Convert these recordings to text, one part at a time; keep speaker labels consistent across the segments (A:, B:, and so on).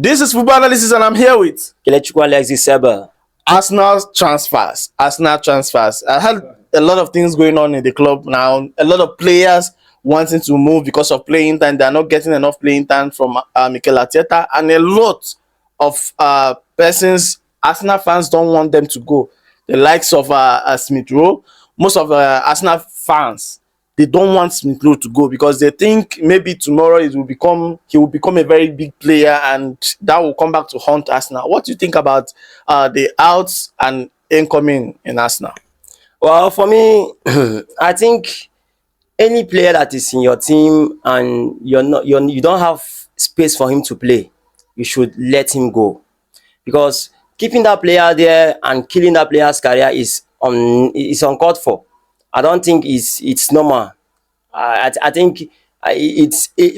A: This is Football Analysis, and I'm here with
B: Alexis Seba.
A: Arsenal transfers. Arsenal transfers. I had a lot of things going on in the club now. A lot of players wanting to move because of playing time. They're not getting enough playing time from Mikel Arteta, and a lot of persons, Arsenal fans don't want them to go. The likes of Smith Rowe, most of Arsenal fans, they don't want Smith Rowe to go because they think maybe tomorrow he will become a very big player, and that will come back to haunt Arsenal. What do you think about the outs and incoming in Arsenal?
B: Well, for me, I think any player that is in your team and you don't have space for him to play, you should let him go, because keeping that player there and killing that player's career is uncalled for. I don't think it's normal. I think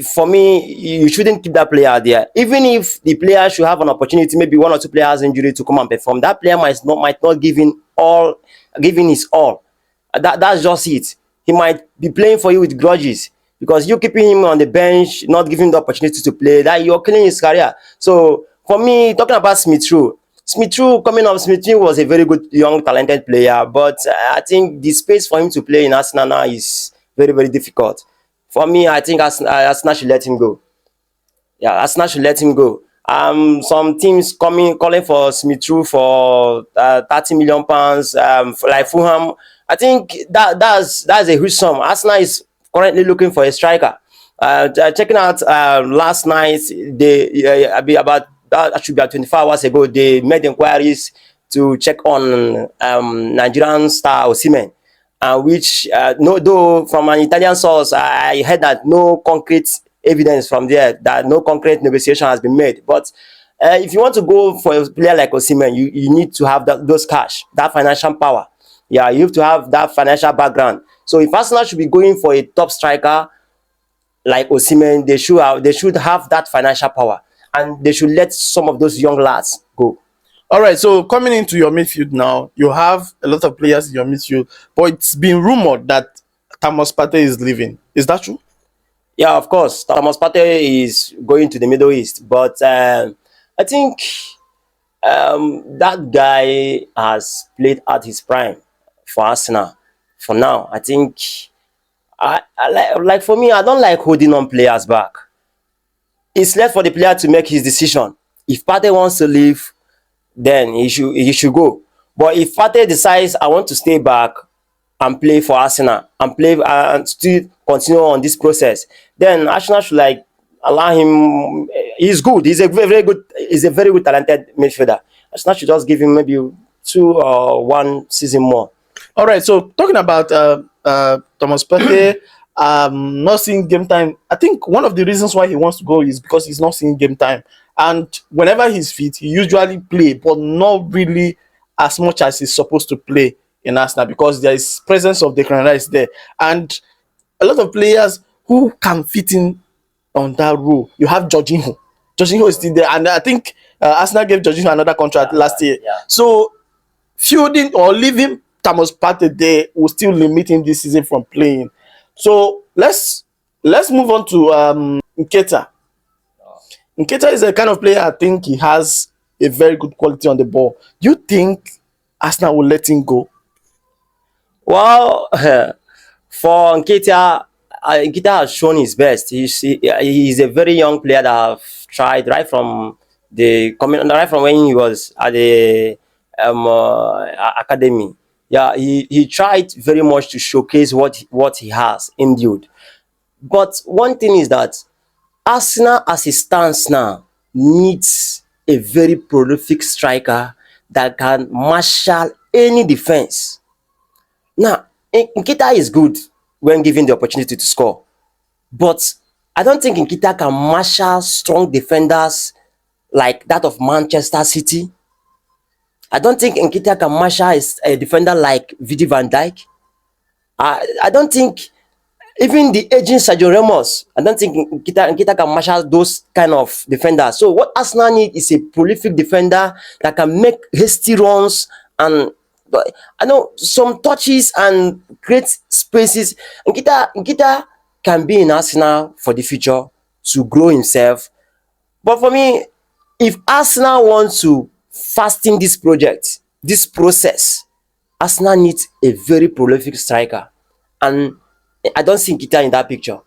B: for me, you shouldn't keep that player there. Even if the player should have an opportunity, maybe one or two players injury to come and perform, that player might not giving his all. That's just it. He might be playing for you with grudges because you keeping him on the bench, not giving him the opportunity to play, that you're killing his career. So for me, talking about Smith Rowe coming up, Smith Rowe was a very good young talented player, but I think the space for him to play in Arsenal now is very, very difficult. For me, I think Arsenal should let him go. Yeah, Arsenal should let him go. Some teams calling for Smith Rowe for £30 million, like Fulham. I think that's a huge sum. Arsenal is currently looking for a striker. Checking out last night, that should be about 24 hours ago, they made inquiries to check on Nigerian star Osimhen, which though from an Italian source, I heard that no concrete evidence from there, that no concrete negotiation has been made. But if you want to go for a player like Osimhen, you need to have those cash, that financial power. Yeah, you have to have that financial background. So if Arsenal should be going for a top striker like Osimhen, they should have that financial power, and they should let some of those young lads go.
A: All right, so coming into your midfield now, you have a lot of players in your midfield, but it's been rumored that Thomas Partey is leaving. Is that true?
B: Yeah, of course. Thomas Partey is going to the Middle East, but I think that guy has played at his prime for Arsenal. For now, I think I like for me, I don't like holding on players back. It's left for the player to make his decision. If Partey wants to leave, then he should go. But if Partey decides, I want to stay back and play for Arsenal and play and still continue on this process, then Arsenal should allow him. He's good. He's a very good talented midfielder. Arsenal should just give him maybe 2 or 1 season more.
A: All right. So talking about Thomas Partey. Not seeing game time. I think one of the reasons why he wants to go is because he's not seeing game time. And whenever he's fit, he usually play, but not really as much as he's supposed to play in Arsenal, because there is presence of Declan Rice there. And a lot of players who can fit in on that role. You have Jorginho. Jorginho is still there. And I think Arsenal gave Jorginho another contract last year. Yeah. So fielding or leaving Thomas Partey there will still limit him this season from playing. So let's move on to Nketiah. Nketiah is a kind of player I think he has a very good quality on the ball. Do you think Arsenal will let him go?
B: Well, for Nketiah has shown his best. He's a very young player that have tried right from when he was at the academy. Yeah, he tried very much to showcase what he has inbuilt. But one thing is that Arsenal, as it stands now, needs a very prolific striker that can marshal any defense. Now, Nketiah is good when given the opportunity to score, but I don't think Nketiah can marshal strong defenders like that of Manchester City. I don't think Nketiah can marshal a defender like Vidi van Dijk. I don't think even the aging Sergio Ramos, I don't think Nketiah can marshal those kind of defenders. So what Arsenal need is a prolific defender that can make hasty runs and I know some touches and create spaces. Nketiah can be in Arsenal for the future to grow himself. But for me, If Arsenal want to fasten this project, this process, Arsenal needs a very prolific striker, and I don't see Nketiah in that picture.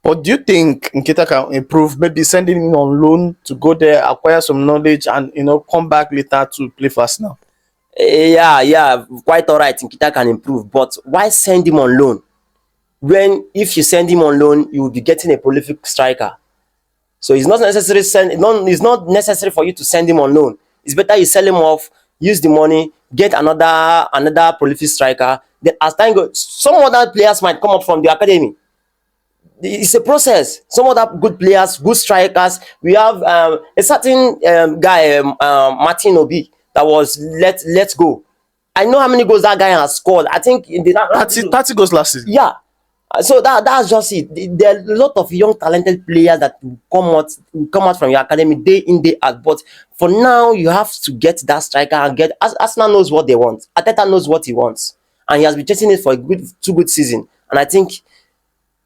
A: But do you think Nketiah can improve? Maybe sending him on loan to go there, acquire some knowledge, and come back later to play for Arsenal.
B: Yeah, yeah, quite all right. Nketiah can improve, but why send him on loan? When if you send him on loan, you will be getting a prolific striker. So it's not necessary for you to send him on loan. It's better you sell him off, use the money, get another prolific striker. Then as time goes, some other players might come up from the academy. It's a process. Some other good players, good strikers. We have a certain guy, Martin Obi, that was let go. I know how many goals that guy has scored. I think in the
A: 30 goals last season.
B: yeah. So that's just it. There are a lot of young talented players that will come out from your academy day in day out. But for now, you have to get that striker and get. Arsenal knows what they want. Arteta knows what he wants, and he has been chasing it for a two good season. And I think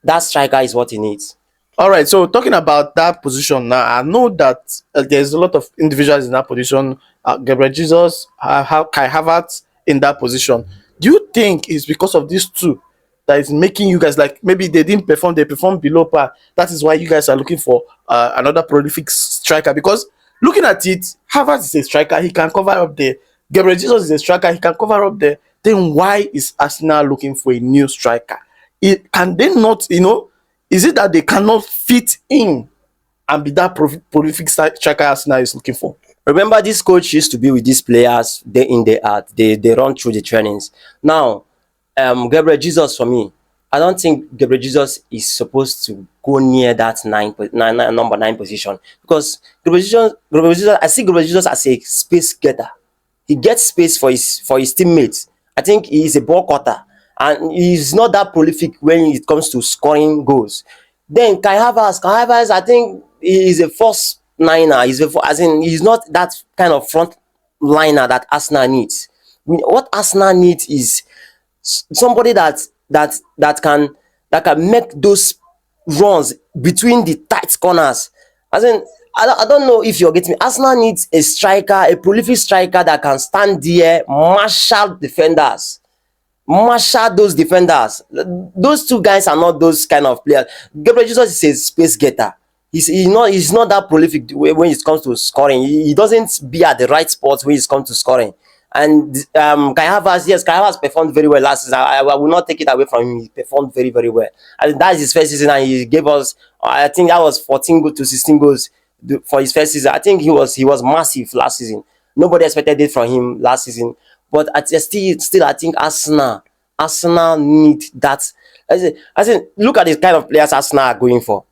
B: that striker is what he needs.
A: All right. So talking about that position now, I know that there's a lot of individuals in that position. Gabriel Jesus, Kai Havertz in that position. Do you think it's because of these two that is making you guys, like, maybe they didn't perform, they performed below par? That is why you guys are looking for another prolific striker? Because looking at it, Havertz is a striker, he can cover up there. Gabriel Jesus is a striker, he can cover up there. Then why is Arsenal looking for a new striker? Can they not, is it that they cannot fit in and be that prolific striker Arsenal is looking for?
B: Remember, this coach used to be with these players day in day out. They run through the trainings. Now, Gabriel Jesus, for me, I don't think Gabriel Jesus is supposed to go near that number 9 position, because Gabriel Jesus, I see Gabriel Jesus as a space getter. He gets space for his teammates. I think he is a ball cutter, and he's not that prolific when it comes to scoring goals. Then Kai Havertz, I think he is a first niner. He's not that kind of front liner that Arsenal needs. What Arsenal needs is somebody that can make those runs between the tight corners. As in, I don't know if you're getting me. Arsenal needs a striker, a prolific striker that can stand there, marshal those defenders. Those two guys are not those kind of players. Gabriel Jesus is a space getter. He's not that prolific when it comes to scoring. He doesn't be at the right spot when it comes to scoring. And Kai Havertz performed very well last season. I will not take it away from him. He performed very, very well. And that's his first season, and he gave us, I think that was 14 goals to 16 goals for his first season. I think he was massive last season. Nobody expected it from him last season. But still, I think Arsenal need that. Look at the kind of players Arsenal are going for.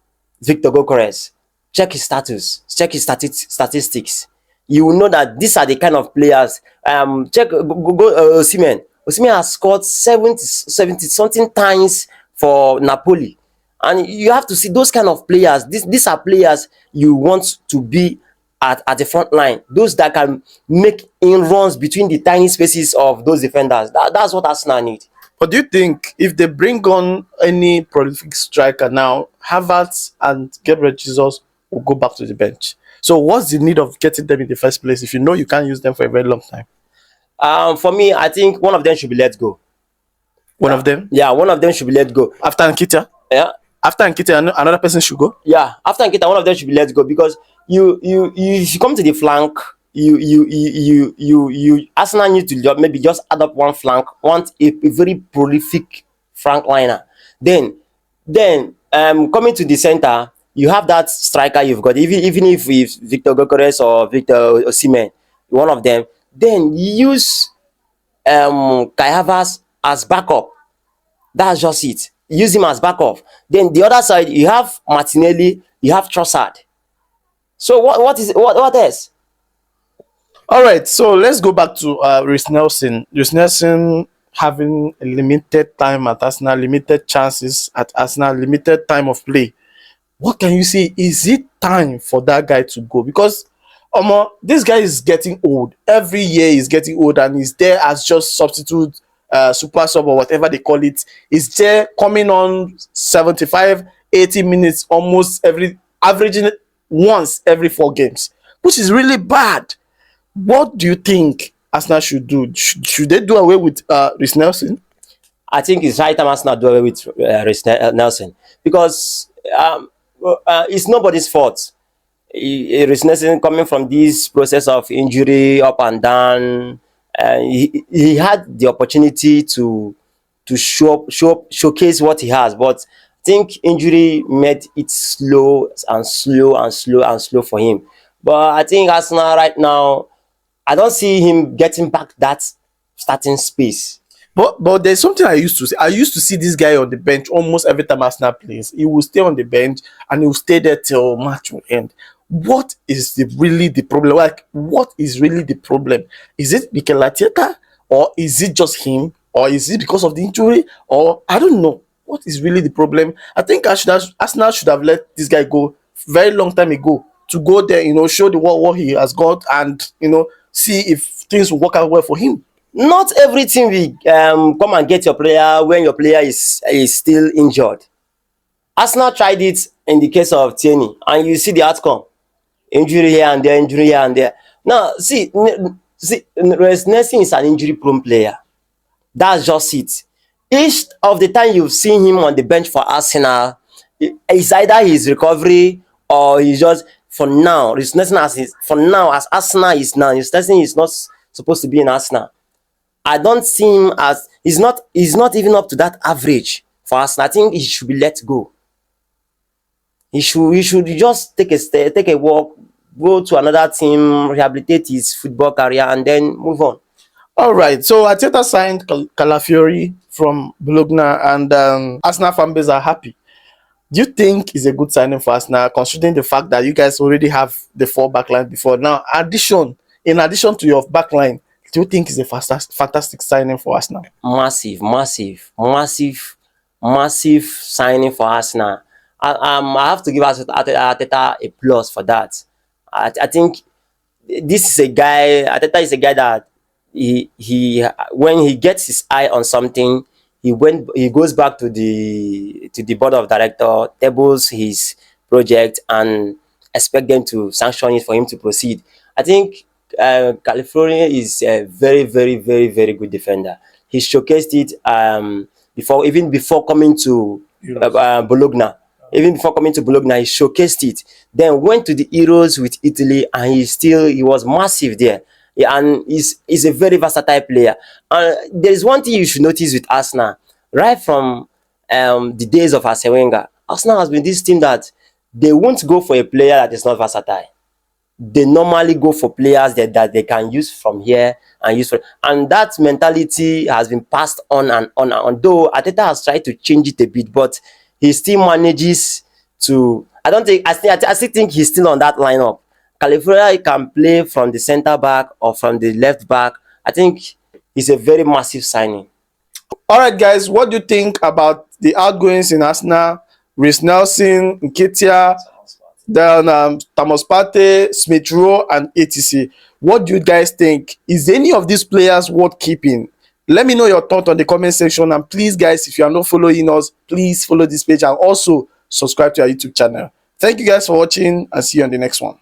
B: Victor Gokores, check his status, check his statistics. You will know that these are the kind of players. Check Osimhen. Osimhen has scored 70 something times for Napoli, and you have to see those kind of players. These are players you want to be at the front line. Those that can make in runs between the tiny spaces of those defenders. That's what Arsenal need.
A: But do you think if they bring on any prolific striker now, Havertz and Gabriel Jesus will go back to the bench? So what's the need of getting them in the first place if you know you can't use them for a very long time?
B: For me, I think one of them should be let go.
A: One of them?
B: Yeah, one of them should be let go.
A: After Nketiah?
B: Yeah.
A: After Nketiah, another person should go?
B: Yeah, after Nketiah, one of them should be let go, because you if you come to the flank, you Arsenal need to maybe just add up one flank, want a very prolific flank liner. Then coming to the center, you have that striker you've got, even if it's Victor Gokores or Victor Osimhen, one of them. Then use Kai Havertz as backup. That's just it. Use him as backup. Then the other side, you have Martinelli, you have Trossard. So what else?
A: All right, so let's go back to Reiss Nelson. Reiss Nelson having a limited time at Arsenal, limited chances at Arsenal, limited time of play. What can you say? Is it time for that guy to go? Because this guy is getting old. Every year he's getting old, and he's there as just substitute, super sub, or whatever they call it. He's there coming on 75, 80 minutes almost averaging once every 4 games. which is really bad. What do you think Arsenal should do? Should they do away with Reiss Nelson?
B: I think it's right time Arsenal do away with Reiss Nelson, because it's nobody's fault. Reiss Nelson coming from this process of injury up and down, he had the opportunity to showcase what he has, but I think injury made it slow and slow and slow and slow for him. But I think Arsenal right now, I don't see him getting back that starting space.
A: But there's something I used to see. I used to see this guy on the bench almost every time Arsenal plays. He will stay on the bench and he will stay there till match will end. What is really the problem? Like, what is really the problem? Is it Mikel Arteta, or is it just him, or is it because of the injury, or I don't know. What is really the problem? I think Arsenal should have let this guy go very long time ago, to go there, show the world what he has got, and see if things will work out well for him.
B: Not everything we come and get your player when your player is still injured. Arsenal tried it in the case of Tierney, and you see the outcome. Injury here and there, injury here and there. Now, see, Reiss Nelson is an injury-prone player. That's just it. Each of the time you've seen him on the bench for Arsenal, it's either his recovery or he's just, for now, Reiss Nelson as Arsenal is now, Reiss Nelson is not supposed to be in Arsenal. I don't see him as, he's not even up to that average for Arsenal. I think he should be let go. He should just take a walk, go to another team, rehabilitate his football career, and then move on.
A: All right. So Arteta signed Calafiori from Bologna, and Arsenal fan base are happy. Do you think it's a good signing for Arsenal, considering the fact that you guys already have the 4 backline before? Now, in addition to your backline, do you think it's a fantastic signing for Arsenal?
B: Massive signing for Arsenal. I have to give Arteta a plus for that. I think this is a guy. Arteta is a guy that he when he gets his eye on something, he goes back to the board of director, tables his project, and expect them to sanction it for him to proceed. I think California is a very, very, very, very good defender. He showcased it before coming to Bologna. Even before coming to Bologna, he showcased it. Then went to the Euros with Italy, and he was massive there. Yeah, and he's a very versatile player. And there is one thing you should notice with Arsenal, right from the days of Arsene Wenger. Arsenal has been this team that they won't go for a player that is not versatile. They normally go for players that they can use from here and use and that mentality has been passed on and on and on. Though Arteta has tried to change it a bit, but he still manages to. I still think he's still on that lineup. California can play from the center back or from the left back. I think it's a very massive signing.
A: All right, guys, what do you think about the outgoings in Arsenal? Reiss Nelson, Nketiah, then Thomas Partey, Smith Rowe, and etc. What do you guys think? Is any of these players worth keeping? Let me know your thought on the comment section, and please, guys, if you are not following us, please follow this page and also subscribe to our YouTube channel. Thank you guys for watching, and see you on the next one.